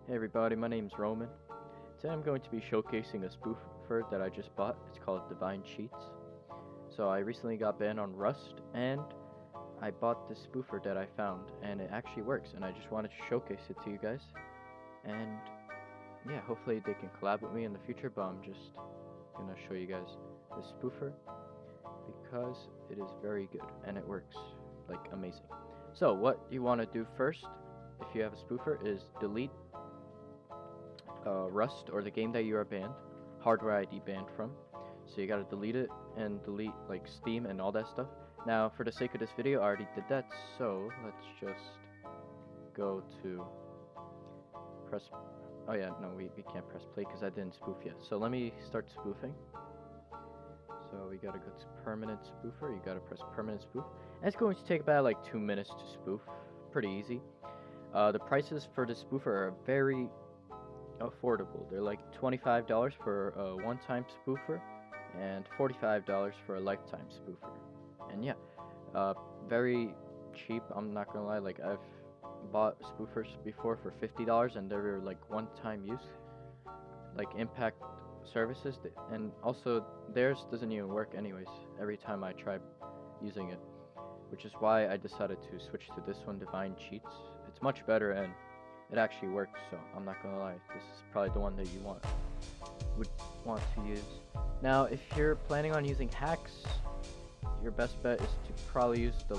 Hey everybody, my name's Roman. Today I'm going to be showcasing a spoofer that I just bought. It's called Divine Cheats. So I recently got banned on Rust and I bought this spoofer that I found and it actually works, and I just wanted to showcase it to you guys. And yeah, hopefully they can collab with me in the future, but I'm just gonna show you guys this spoofer because it is very good and it works like amazing. So what you want to do first, if you have a spoofer, is delete Rust or the game that you are banned, hardware ID banned from. So you gotta delete it and delete like Steam and all that stuff. Now for the sake of this video I already did that, so let's just go to press, oh yeah, no, we can't press play because I didn't spoof yet. So let me start spoofing. So we gotta go to permanent spoofer, you gotta press permanent spoof. And it's going to take about like 2 minutes to spoof, pretty easy. The prices for the spoofer are very affordable. They're like $25 for a one-time spoofer and $45 for a lifetime spoofer. And yeah, very cheap. I'm not gonna lie, like I've bought spoofers before for $50 and they were like one-time use, like impact services, and also theirs doesn't even work anyways every time I try using it, which is why I decided to switch to this one, Divine Cheats. It's much better and it actually works, so I'm not gonna lie, this is probably the one that you would want to use. Now if you're planning on using hacks, your best bet is to probably use the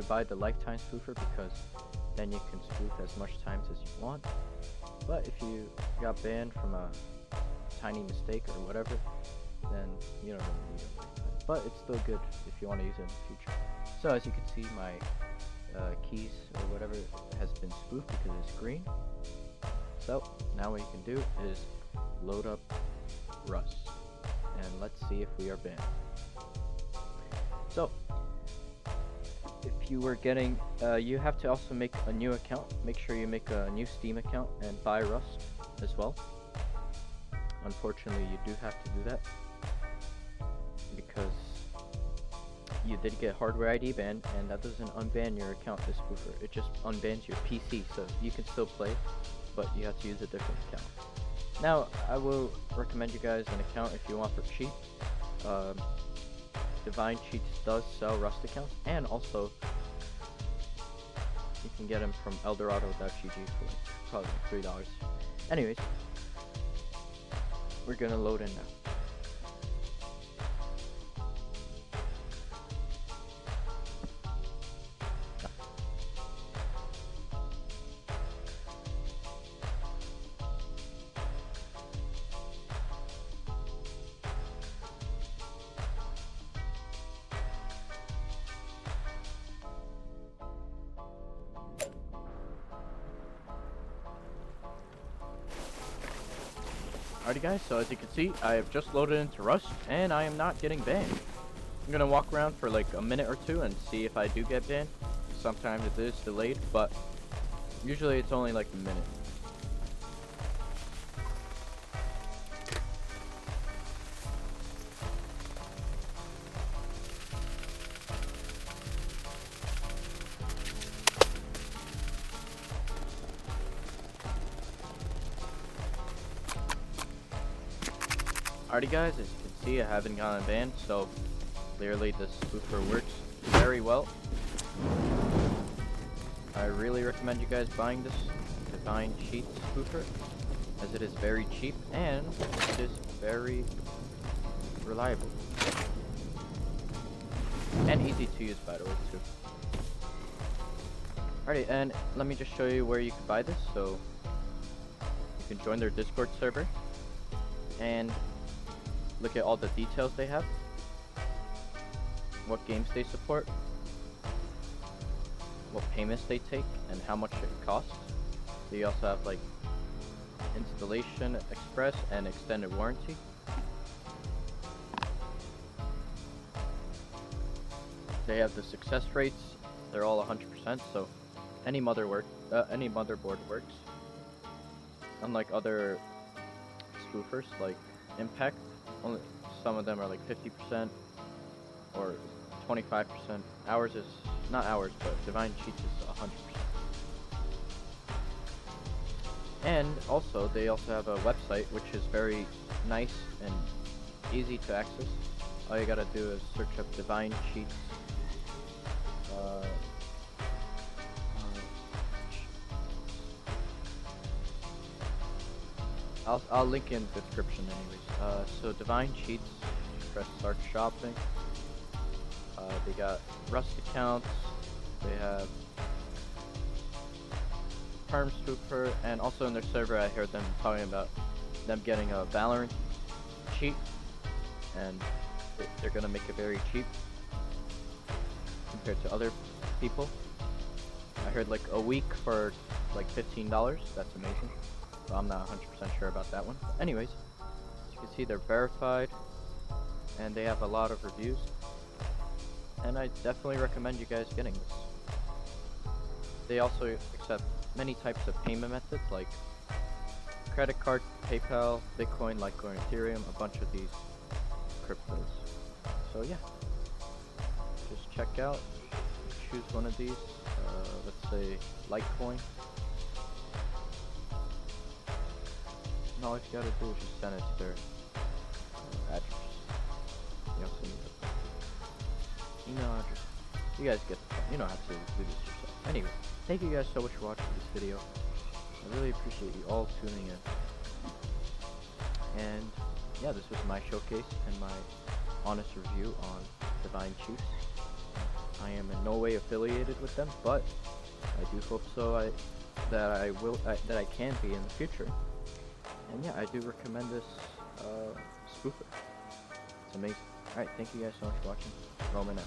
buy the lifetime spoofer, because then you can spoof as much times as you want. But if you got banned from a tiny mistake or whatever, then you don't really need it. But it's still good if you want to use it in the future. So as you can see, my keys or whatever has been spoofed because it's green. So now what you can do is load up Rust and let's see if we are banned. So if you were getting, you have to also make a new account. Make sure you make a new Steam account and buy Rust as well. Unfortunately, you do have to do that because you did get hardware ID banned, and that doesn't unban your account, this spoofer. It just unbans your PC, so you can still play, but you have to use a different account. Now, I will recommend you guys an account if you want for cheap. Divine Cheats does sell Rust accounts, and also you can get them from eldorado.gg for like, probably like $3. Anyways, we're gonna load in now. Alrighty guys, so as you can see, I have just loaded into Rust, and I am not getting banned. I'm gonna walk around for like a minute or two and see if I do get banned. Sometimes it is delayed, but usually it's only like a minute. Alrighty guys, as you can see, I haven't gotten banned, so clearly this spoofer works very well. I really recommend you guys buying this Divine Cheats spoofer, as it is very cheap and it is very reliable. And easy to use, by the way, too. Alrighty, and let me just show you where you can buy this. So you can join their Discord server and look at all the details they have, what games they support, what payments they take, and how much it costs. They also have like installation express and extended warranty. They have the success rates, they're all 100%, so any motherboard works. Unlike other spoofers like Impact, only some of them are like 50% or 25%. Ours is not ours, but Divine Cheats is 100%. And also, they also have a website which is very nice and easy to access. All you gotta do is search up Divine Cheats. I'll link in the description anyways. So Divine Cheats, press start shopping. They got Rust accounts. They have Term Spoofer, and also in their server I heard them talking about them getting a Valorant cheat, and they're gonna make it very cheap compared to other people. I heard like a week for like $15. That's amazing. But I'm not 100% sure about that one. But anyways, as you can see, they're verified, and they have a lot of reviews. And I definitely recommend you guys getting this. They also accept many types of payment methods like credit card, PayPal, Bitcoin, Litecoin, Ethereum, a bunch of these cryptos. So yeah, just check out, choose one of these, let's say Litecoin. And all you gotta do is just send it to their address. You also need an email address. You guys get the point. You don't have to do this yourself. Anyway, thank you guys so much for watching this video. I really appreciate you all tuning in. And yeah, this was my showcase and my honest review on Divine Cheats. I am in no way affiliated with them, but I do hope so that I can be in the future. And yeah, I do recommend this spoofer. It's amazing. Alright, thank you guys so much for watching. Roman out.